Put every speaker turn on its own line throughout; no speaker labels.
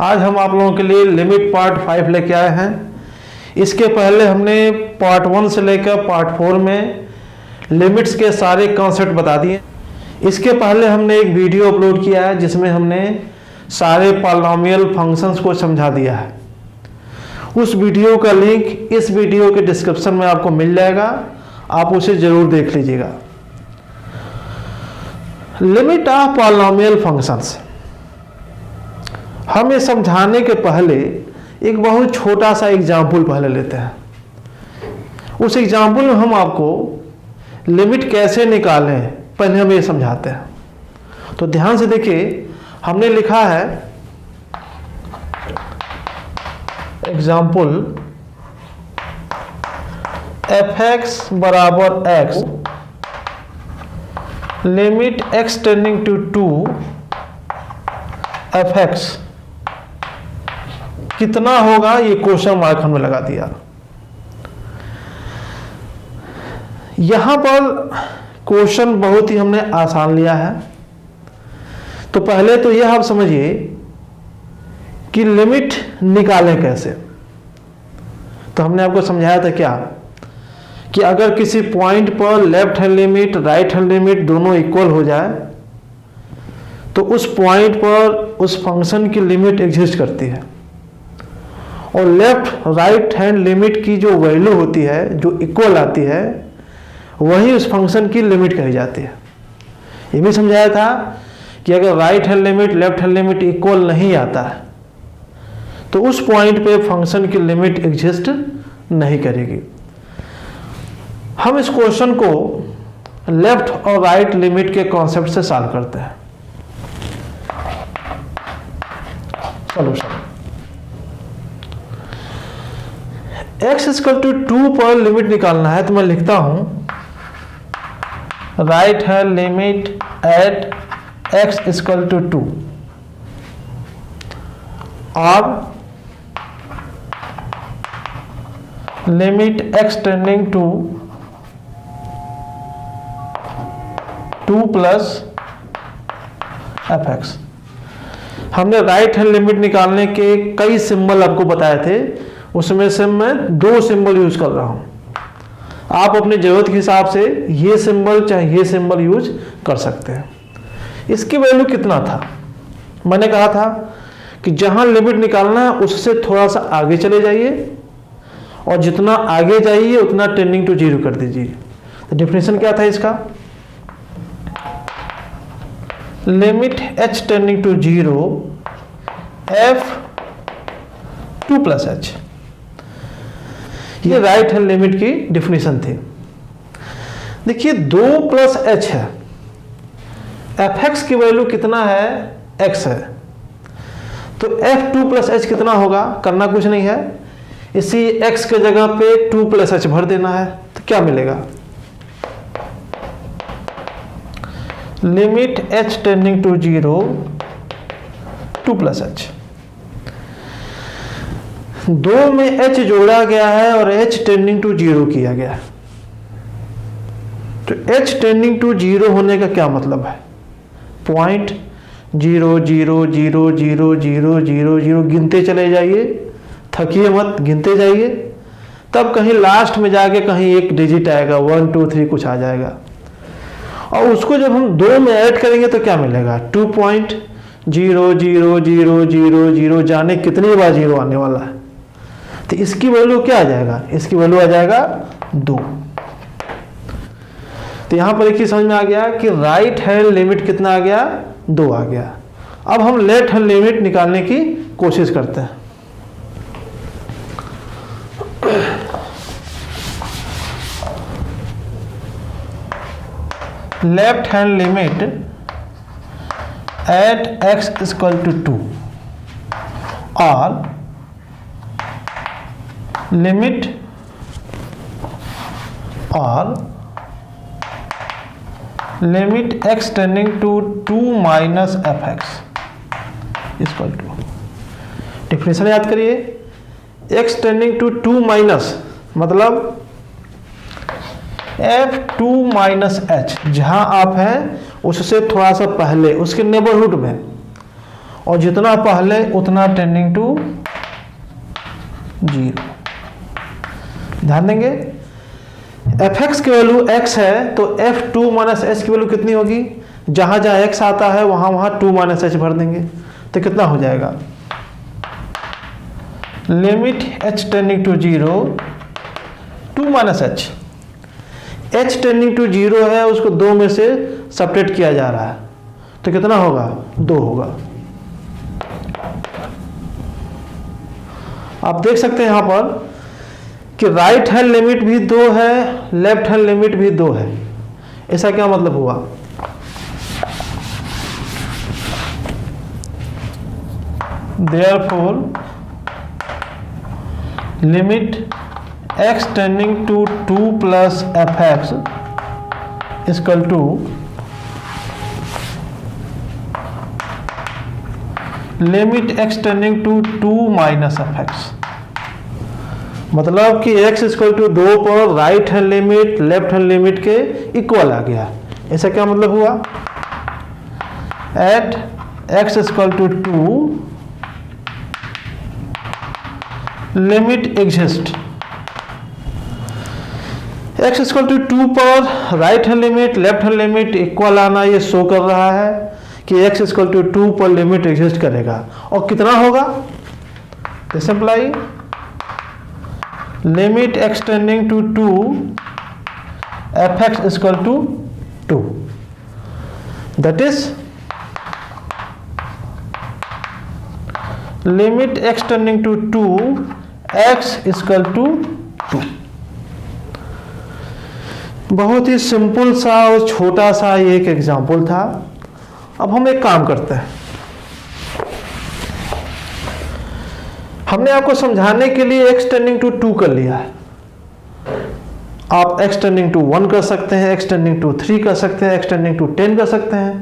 आज हम आप लोगों के लिए लिमिट पार्ट 5 लेके आए हैं। इसके पहले हमने पार्ट 1 से लेकर पार्ट 4 में लिमिट्स के सारे कॉन्सेप्ट बता दिए। इसके पहले हमने एक वीडियो अपलोड किया है जिसमें हमने सारे पॉलिनोमियल फंक्शंस को समझा दिया है। उस वीडियो का लिंक इस वीडियो के डिस्क्रिप्शन में आपको मिल जाएगा, आप उसे जरूर देख लीजिएगा। लिमिट ऑफ पॉलिनोमियल फंक्शंस, हम ये समझाने के पहले एक बहुत छोटा सा एग्जाम्पल पहले लेते हैं। उस एग्जाम्पल में हम आपको लिमिट कैसे निकालें पहले हम ये समझाते हैं। तो ध्यान से देखिए, हमने लिखा है एग्जाम्पल f(x) बराबर x, limit x tending to 2 f(x) कितना होगा, ये क्वेश्चन मार्क हमने लगा दिया। यहां पर क्वेश्चन बहुत ही हमने आसान लिया है। तो पहले तो यह आप समझिए कि लिमिट निकालें कैसे। तो हमने आपको समझाया था क्या कि अगर किसी पॉइंट पर left hand limit right hand limit दोनों इक्वल हो जाए तो उस पॉइंट पर उस फंक्शन की लिमिट एग्जिस्ट करती है, और लेफ्ट राइट हैंड लिमिट की जो वैल्यू होती है जो इक्वल आती है वही उस फंक्शन की लिमिट कही जाती है। ये भी समझाया था कि अगर right hand limit left hand limit equal नहीं आता है तो उस पॉइंट पे फंक्शन की लिमिट एग्जिस्ट नहीं करेगी। हम इस क्वेश्चन को लेफ्ट और राइट लिमिट के कॉन्सेप्ट से सॉल्व करते हैं। सॉल्यूशन, x इक्वल टू 2 पर लिमिट निकालना है तो मैं लिखता हूं right hand limit at x equal to 2 और limit x tending to 2 plus f(x). हमने राइट हैंड लिमिट निकालने के कई सिंबल आपको बताए थे, उसमें से मैं 2 सिंबल यूज कर रहा हूं। आप अपनी जरूरत के हिसाब से ये सिंबल चाहे ये सिंबल यूज कर सकते हैं। इसकी वैल्यू कितना था, मैंने कहा था कि जहां लिमिट निकालना है उससे थोड़ा सा आगे चले जाइए और जितना आगे जाइए उतना टेंडिंग टू 0 कर दीजिए। तो डेफिनेशन क्या था इसका, limit h tending to 0 f 2 plus h। ये राइट हैंड लिमिट की डेफिनेशन थी। देखिए 2 प्लस h है, f(x) की वैल्यू कितना है, x है, तो f2 प्लस h कितना होगा, करना कुछ नहीं है, इसी x के जगह पे 2 प्लस h भर देना है। तो क्या मिलेगा, limit h tending to 0 2 plus h। 2 में h जोड़ा गया है और h टेंडिंग टू 0 किया गया है। तो h टेंडिंग टू 0 होने का क्या मतलब है, पॉइंट 0 0 0 0 0 0 0 गिनते चले जाइए, थकिए मत, गिनते जाइए, तब कहीं लास्ट में जाके कहीं एक डिजिट आएगा, 1 2 3 कुछ आ जाएगा, और उसको जब हम 2 में ऐड करेंगे तो क्या मिलेगा, 2.0 0 0 0 0 जाने कितनी बार 0 आने वाला है। तो इसकी वैल्यू क्या आ जाएगा, इसकी वैल्यू आ जाएगा 2। तो यहां पर एक चीज समझ में आ गया कि राइट हैंड लिमिट कितना आ गया, 2 आ गया। अब हम लेफ्ट हैंड लिमिट निकालने की कोशिश करते हैं। Left hand limit at x equal to 2 और limit x tending to 2 minus f(x) equal to, differential याद करिए, x टेंडिंग टू 2 माइनस मतलब f2 माइनस h, जहां आप हैं उससे थोड़ा सा पहले उसके नेबरहुड में, और जितना पहले उतना टेंडिंग टू 0। ध्यान देंगे, fx की वैल्यू x है तो f2 माइनस h की वैल्यू कितनी होगी, जहां जहां x आता है वहां वहां 2 माइनस h भर देंगे तो कितना हो जाएगा, limit h tending to 0 2 minus h, h tending to 0 है उसको 2 में से सब्ट्रैक्ट किया जा रहा है तो कितना होगा, 2 होगा। आप देख सकते हैं यहां पर कि राइट हैंड लिमिट भी 2 है, लेफ्ट हैंड लिमिट भी 2 है। ऐसा क्या मतलब हुआ, therefore limit x tending to 2 plus fx equal to limit x tending to 2 minus fx। मतलब कि x इक्वल टू 2 पर right hand limit left hand limit के इक्वल आ गया। ऐसा क्या मतलब हुआ, at x equal to 2 limit exist, x equal to 2 पर right hand limit left hand limit equal आना ये शो कर रहा है कि x इक्वल टू 2 पर लिमिट एग्जिस्ट करेगा। और कितना होगा, simply limit x tending to 2 fx equal to 2, that is limit x tending to 2 x equal to 2। बहुत ही सिंपल सा और छोटा सा ये एक एग्जाम्पल था। अब हम एक काम करते हैं, हमने आपको समझाने के लिए x टेंडिंग टू 2 कर लिया है। आप x टेंडिंग टू 1 कर सकते हैं, x टेंडिंग टू 3 कर सकते हैं, x टेंडिंग टू 10 कर सकते हैं।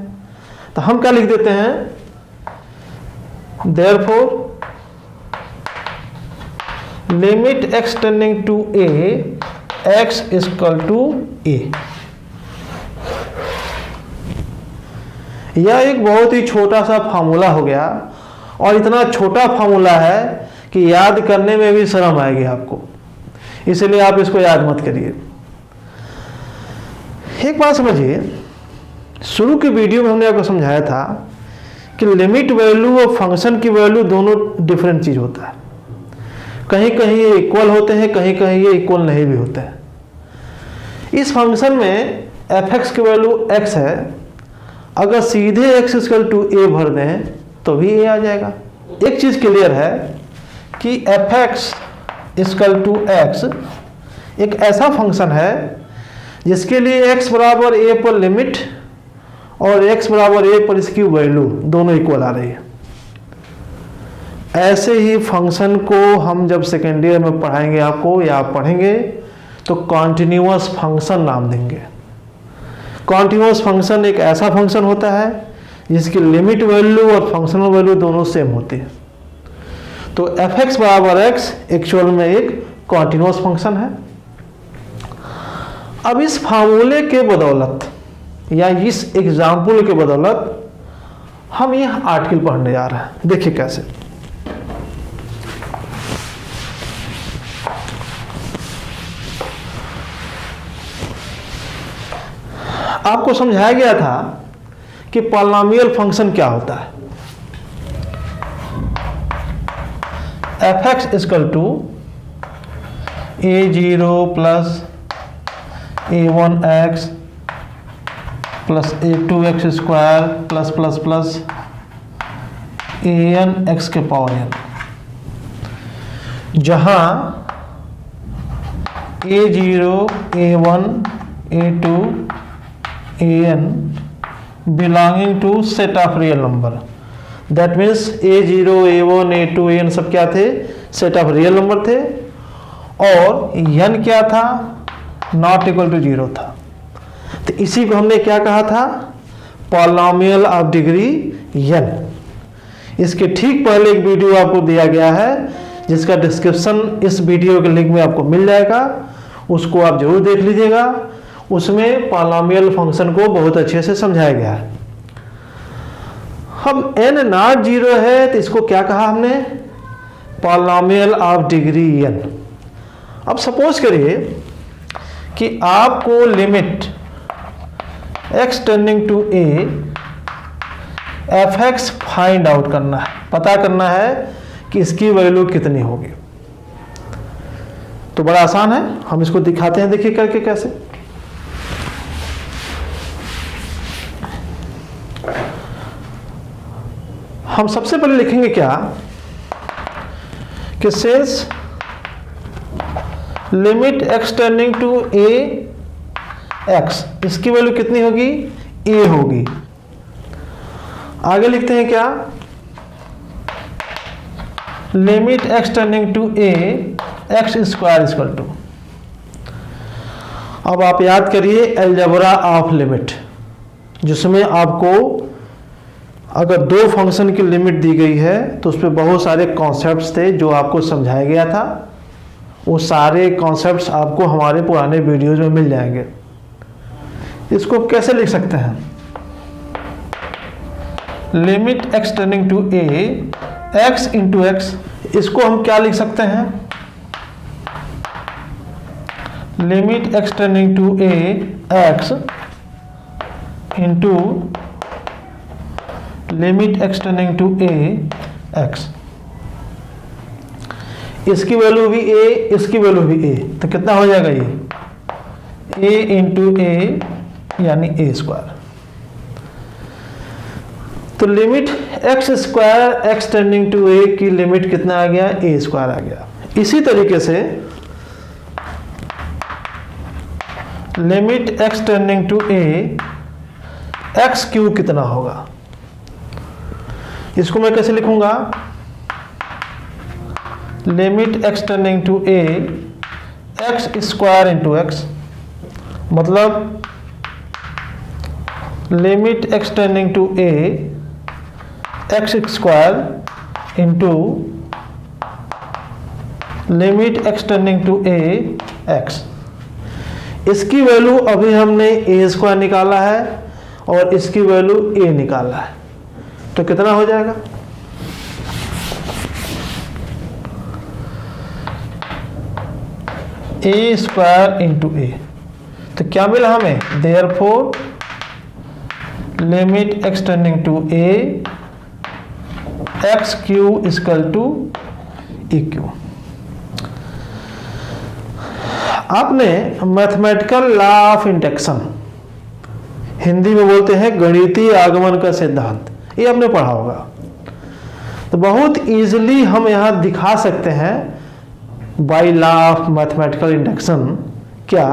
तो हम क्या लिख देते हैं, therefore limit x tending to a x equal to a। यह एक बहुत ही छोटा सा फार्मूला हो गया और इतना छोटा फार्मूला है कि याद करने में भी शर्म आएगी आपको, इसलिए आप इसको याद मत करिए। एक बात समझिए, शुरू के वीडियो में हमने आपको समझाया था कि लिमिट वैल्यू और फंक्शन की वैल्यू दोनों डिफरेंट चीज होता है। कहीं कहीं ये इक्वल होते हैं, कहीं कहीं ये इक्वल नहीं भी होते हैं। इस फंक्शन में fx की वैल्यू x है, अगर सीधे x इक्वल टू a भर दें तो भी a आ जाएगा। एक चीज क्लियर है कि fx इक्वल टू x एक ऐसा फंक्शन है जिसके लिए x बराबर a पर लिमिट और x बराबर a पर इसकी वैल्यू दोनों इक्वल आ रही है। ऐसे ही फंक्शन को हम जब सेकेंड ईयर में पढ़ाएंगे आपको या आप पढ़ेंगे तो कॉन्टिन्यूअस फंक्शन नाम देंगे। कॉन्टिन्यूअस फंक्शन एक ऐसा फंक्शन होता है जिसकी लिमिट वैल्यू और फंक्शनल वैल्यू दोनों सेम होती है। तो fx बराबर x एक्चुअल में एक कॉन्टिन्यूअस फंक्शन है। अब इस फार्मूले के बदौलत या इस एग्जाम्पल के बदौलत हम यह आर्टिकल पढ़ने जा रहे हैं। देखिए कैसे, आपको समझाया गया था कि पॉलिनोमियल फंक्शन क्या होता है। fx equal to a0 plus a1x plus a2x square plus plus plus an x के पावर n, जहां a0 a1 a2 an belonging to set of real number, that means a0 a1 a2 an सब क्या थे, set of real number थे और n क्या था, not equal to 0 था। तो इसी को हमने क्या कहा था, पॉलिनोमियल ऑफ डिग्री n। इसके ठीक पहले एक वीडियो आपको दिया गया है जिसका डिस्क्रिप्शन इस वीडियो के लिंक में आपको मिल जाएगा, उसको आप जरूर देख लीजिएगा। उसमें पॉलिनोमियल फंक्शन को बहुत अच्छे से समझाया गया है। अब n नॉट जीरो है तो इसको क्या कहा हमने, पॉलिनॉमियल ऑफ डिग्री n। अब सपोज करिए कि आपको limit x tending to a f(x) find out करना है, पता करना है कि इसकी वैल्यू कितनी होगी। तो बड़ा आसान है, हम इसको दिखाते हैं, देखिए करके कैसे। हम सबसे पहले लिखेंगे क्या कि since limit x tending to a x, इसकी वैल्यू कितनी होगी, a होगी। आगे लिखते हैं क्या, limit x tending to a x square equal to. अब आप याद करिए अलजेब्रा ऑफ लिमिट, जिसमें आपको अगर दो फंक्शन की लिमिट दी गई है तो उस पर बहुत सारे कॉन्सेप्ट्स थे जो आपको समझाया गया था। वो सारे कॉन्सेप्ट्स आपको हमारे पुराने वीडियोज में मिल जाएंगे। इसको कैसे लिख सकते हैं, limit x tending to a x into x, इसको हम क्या लिख सकते हैं, limit x tending to a x into limit x tending to a x। इसकी वैल्यू भी a, इसकी वैल्यू भी a, तो कितना हो जाएगा ये, a इंटू a यानी a स्क्वायर। तो limit x square x tending to a की लिमिट कितना आ गया, a स्क्वायर आ गया। इसी तरीके से limit x tending to a x cube कितना होगा, इसको मैं कैसे लिखूंगा, limit x tending to a x square into x, मतलब limit x tending to a x square into limit x tending to a x। इसकी वैल्यू अभी हमने a स्क्वायर निकाला है और इसकी वैल्यू a निकाला है, तो कितना हो जाएगा, a स्क्वायर इंटू a। तो क्या मिला हमें, therefore limit x tending to a x cube equal to a cube. आपने mathematical law of induction, Hindi में बोलते हैं गणितीय आगमन का सिद्धांत, ये आपने पढ़ा होगा। तो बहुत इजीली हम यहां दिखा सकते हैं by law of mathematical induction, क्या,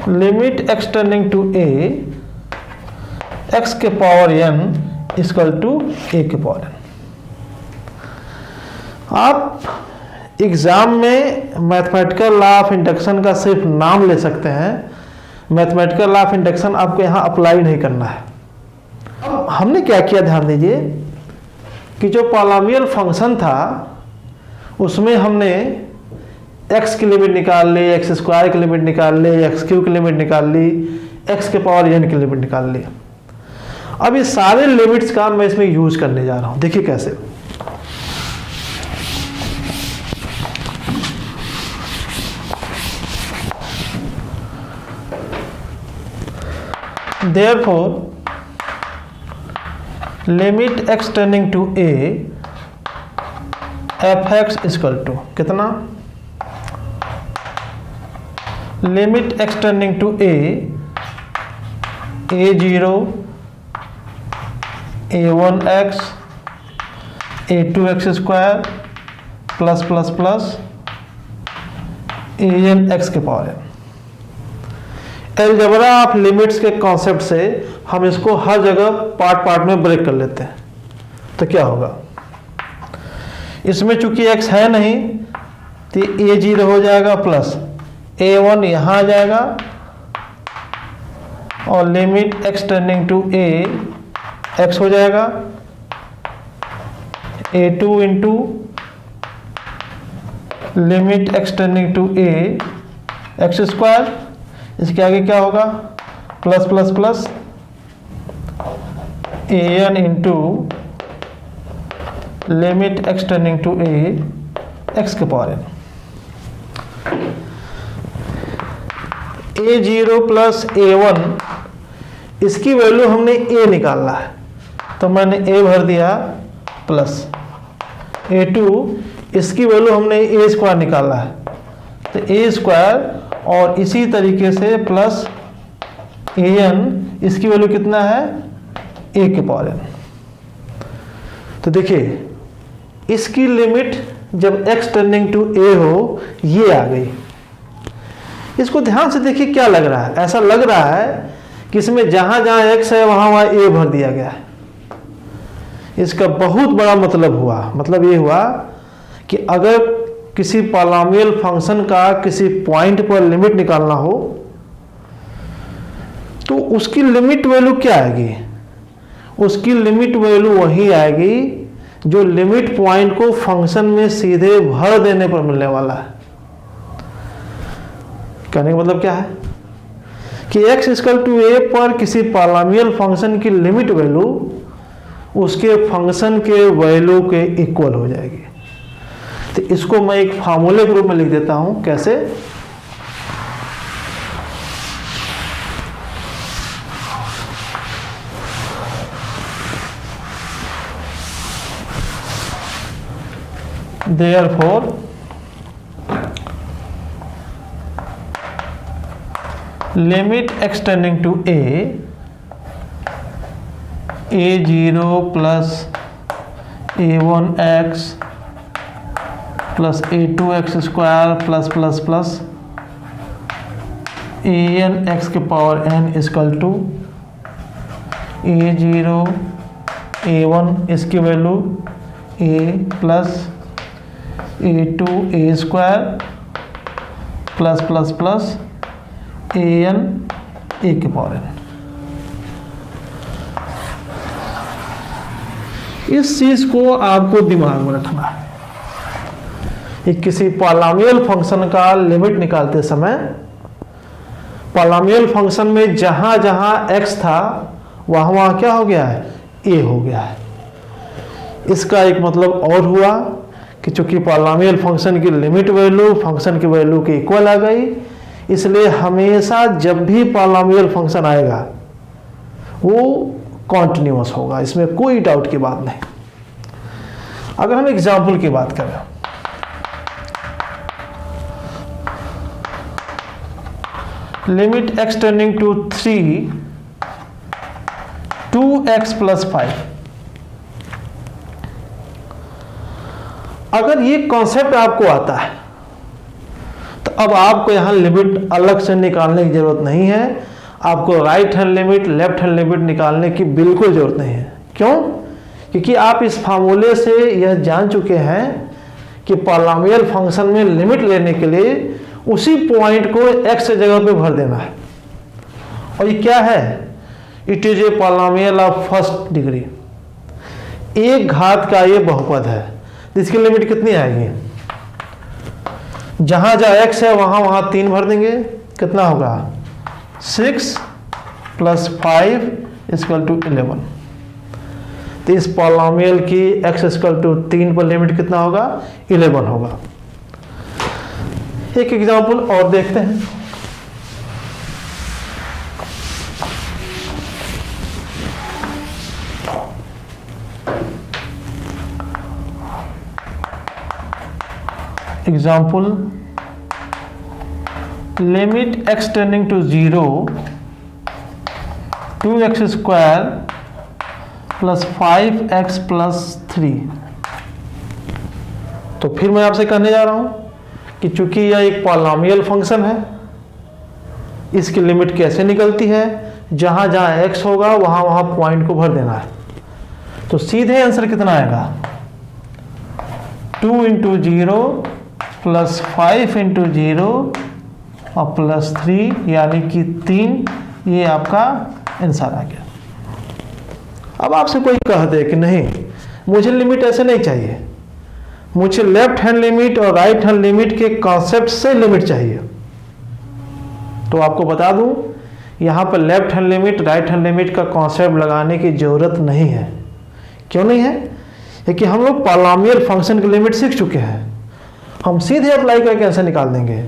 limit x tending to a x के power n equal to a के पावर n। आप एग्जाम में मैथमेटिकल लॉ ऑफ इंडक्शन का सिर्फ नाम ले सकते हैं, मैथमेटिकल लॉ ऑफ इंडक्शन आपको यहाँ अप्लाई नहीं करना है। हमने क्या किया, ध्यान दीजिए कि जो पॉलिनॉमियल फंक्शन था उसमें हमने x की लिमिट निकाल ली, x स्क्वायर की लिमिट निकाल ली, x क्यूब की लिमिट निकाल ली, x के पावर n की लिमिट निकाल ली। अब ये सारे लिमिट्स का मैं इसमें यूज करने जा रहा हूं, देखिए कैसे। Therefore, limit x tending to a f(x) equal to कितना, limit x tending to a a0 a1x a2x square plus plus plus an x के power n। Algebra of limits के कॉन्सेप्ट से हम इसको हर जगह पार्ट पार्ट में break कर लेते हैं। तो क्या होगा, इसमें चूंकि x है नहीं तो a0 हो जाएगा प्लस a1 यहाँ आ जाएगा और limit x tending to a x हो जाएगा a2 into limit x tending to a x square, इसके आगे क्या होगा, plus plus plus an into limit x tending to a x के power n। a0 plus a1 इसकी value हमने a निकालना है, तो मैंने a भर दिया, प्लस a2 इसकी वैल्यू हमने a स्क्वायर निकाला है, तो a स्क्वायर, और इसी तरीके से प्लस an इसकी वैल्यू कितना है, a के पावर n। तो देखिए इसकी लिमिट जब x टेंडिंग टू a हो, ये आ गई। इसको ध्यान से देखिए क्या लग रहा है, ऐसा लग रहा है कि इसमें जहां जहां x है वहां वहां a भर दिया गया है। इसका बहुत बड़ा मतलब हुआ, मतलब ये हुआ कि अगर किसी पॉलिनोमियल फंक्शन का किसी पॉइंट पर लिमिट निकालना हो तो उसकी लिमिट वैल्यू क्या आएगी, उसकी लिमिट वैल्यू वही आएगी जो लिमिट पॉइंट को फंक्शन में सीधे भर देने पर मिलने वाला है। कहने का मतलब क्या है कि x इक्वल टू a पर किसी पॉलिनोमियल फंक्शन की लिमिट वैल्यू उसके फंक्शन के वैल्यू के इक्वल हो जाएगी। तो इसको मैं एक फार्मूले के रूप में लिख देता हूं, कैसे, therefore limit x tending to a0 plus a1x plus a2x square plus plus plus an x के power n equal to a0 a1 इसकी value a plus a2 a square plus plus plus an a के power n। इस चीज को आपको दिमाग में रखना है कि किसी पॉलिनोमियल फंक्शन का लिमिट निकालते समय पॉलिनोमियल फंक्शन में जहां जहां x था वहां वहां क्या हो गया है, a हो गया है। इसका एक मतलब और हुआ कि चूंकि पॉलिनोमियल फंक्शन की लिमिट वैल्यू फंक्शन की वैल्यू के इक्वल आ गई, इसलिए हमेशा जब भी पॉलिनोमियल फंक्शन आएगा वो कॉन्टिन्यूअस होगा, इसमें कोई डाउट की बात नहीं। अगर हम एग्जाम्पल की बात करें, limit x tending to 3 2x plus 5, अगर ये कॉन्सेप्ट आपको आता है तो अब आपको यहां लिमिट अलग से निकालने की जरूरत नहीं है। आपको right hand limit left hand limit निकालने की बिल्कुल जरूरत नहीं है। क्यों? क्योंकि आप इस फार्मूले से यह जान चुके हैं कि पॉलिनोमियल फंक्शन में लिमिट लेने के लिए उसी पॉइंट को x जगह पे भर देना है। और ये क्या है? It is a polynomial of first degree, एक घात का ये बहुपद है। इसकी लिमिट कितनी आएगी? जहां जहां x है वहां वहां 3 भर देंगे, कितना होगा 6 प्लस 5 इक्वल टू 11। तो इस पॉलिनोमियल की x इक्वल टू 3 पर लिमिट कितना होगा? 11 होगा। एक एग्जांपल और देखते हैं। Example, limit x tending to 0 2x square plus 5x plus 3। तो फिर मैं आपसे कहने जा रहा हूं कि चूंकि यह एक पॉलिनोमियल फंक्शन है, इसकी लिमिट कैसे निकलती है? जहां जहां x होगा वहां वहां पॉइंट को भर देना है। तो सीधे आंसर कितना आएगा? 2 इंटू 0 प्लस 5 इंटू 0 और प्लस 3 यानी कि 3, ये आपका आंसर आ गया। अब आपसे कोई कह दे कि नहीं मुझे लिमिट ऐसे नहीं चाहिए, मुझे लेफ्ट हैंड लिमिट और राइट हैंड लिमिट के कॉन्सेप्ट से लिमिट चाहिए, तो आपको बता दूं यहाँ पर left hand limit right hand limit का कॉन्सेप्ट लगाने की ज़रूरत नहीं है। क्यों नहीं है? क्योंकि हम लोग पॉलिनोमियल फंक्शन की लिमिट सीख चुके हैं, हम सीधे अप्लाई करके आंसर निकाल देंगे।